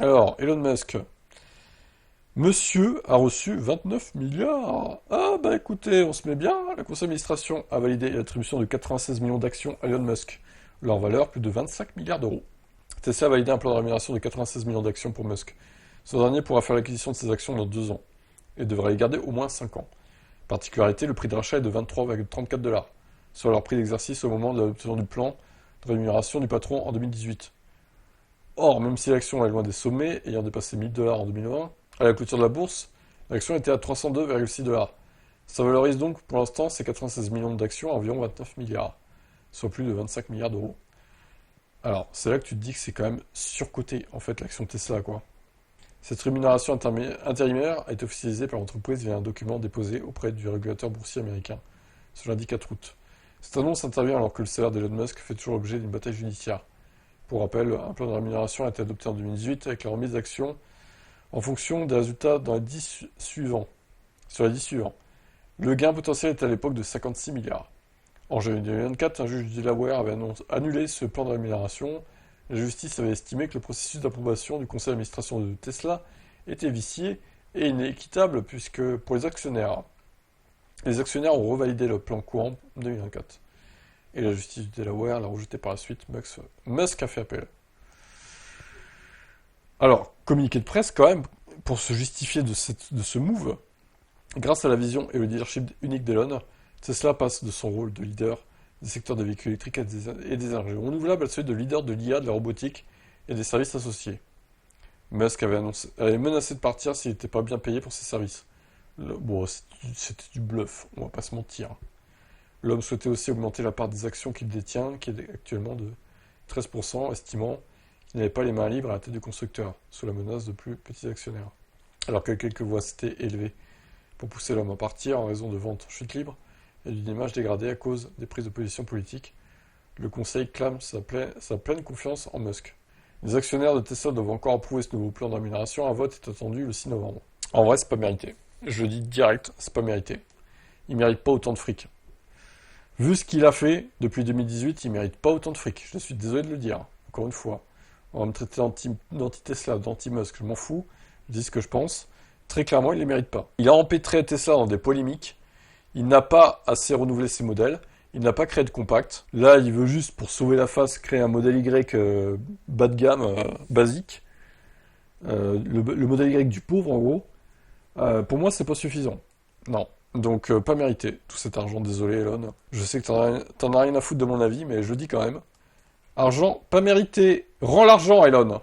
Alors, Elon Musk. Monsieur a reçu 29 milliards. Ah bah écoutez, on se met bien. La conseil d'administration a validé l'attribution de 96 millions d'actions à Elon Musk. Leur valeur, plus de 25 milliards d'euros. Tesla a validé un plan de rémunération de 96 millions d'actions pour Musk. Ce dernier pourra faire l'acquisition de ces actions dans 2 ans et devra les garder au moins 5 ans. Particularité, le prix de rachat est de 23,34 $, soit leur prix d'exercice au moment de l'adoption du plan de rémunération du patron en 2018. Or, même si l'action est loin des sommets, ayant dépassé 1000 $ en 2020, à la clôture de la bourse, l'action était à 302,6 $. Ça valorise donc pour l'instant ces 96 millions d'actions à environ 29 milliards, soit plus de 25 milliards d'euros. Alors, c'est là que tu te dis que c'est quand même surcoté, en fait, l'action Tesla, quoi. Cette rémunération intérimaire a été officialisée par l'entreprise via un document déposé auprès du régulateur boursier américain, ce lundi 4 août. Cette annonce intervient alors que le salaire d'Elon Musk fait toujours l'objet d'une bataille judiciaire. Pour rappel, un plan de rémunération a été adopté en 2018 avec la remise d'actions en fonction des résultats dans les 10 suivants. Sur les 10 suivants. Le gain potentiel était à l'époque de 56 milliards. En janvier 2024, un juge du Delaware avait annulé ce plan de rémunération. La justice avait estimé que le processus d'approbation du conseil d'administration de Tesla était vicié et inéquitable puisque pour les actionnaires ont revalidé le plan courant 2024. Et la justice du Delaware l'a rejeté par la suite. Musk a fait appel. Alors, communiqué de presse quand même, pour se justifier de ce move, grâce à la vision et le leadership unique d'Elon, Tesla passe de son rôle de leader des secteurs des véhicules électriques et des énergies renouvelables à celui de leader de l'IA, de la robotique et des services associés. Musk avait menacé de partir s'il n'était pas bien payé pour ses services. Bon, c'était du bluff, on va pas se mentir. L'homme souhaitait aussi augmenter la part des actions qu'il détient, qui est actuellement de 13%, estimant qu'il n'avait pas les mains libres à la tête du constructeur, sous la menace de plus petits actionnaires. Alors que quelques voix s'étaient élevées pour pousser l'homme à partir en raison de ventes en chute libre et d'une image dégradée à cause des prises de position politiques, le conseil clame sa pleine confiance en Musk. Les actionnaires de Tesla doivent encore approuver ce nouveau plan de rémunération. Un vote est attendu le 6 novembre. En vrai, c'est pas mérité. Je le dis direct, c'est pas mérité. Il mérite pas autant de fric. Vu ce qu'il a fait depuis 2018, il mérite pas autant de fric. Je suis désolé de le dire. Encore une fois. On va me traiter d'anti-Tesla, d'anti-Musk, je m'en fous. Je dis ce que je pense. Très clairement, il ne les mérite pas. Il a empêtré Tesla dans des polémiques. Il n'a pas assez renouvelé ses modèles. Il n'a pas créé de compact. Là, il veut juste, pour sauver la face, créer un modèle Y bas de gamme, basique. Le modèle Y du pauvre, en gros. Pour moi, c'est pas suffisant. Non. Donc, pas mérité, tout cet argent. Désolé, Elon. Je sais que t'en as rien à foutre de mon avis, mais je le dis quand même. Argent pas mérité. Rends l'argent, Elon.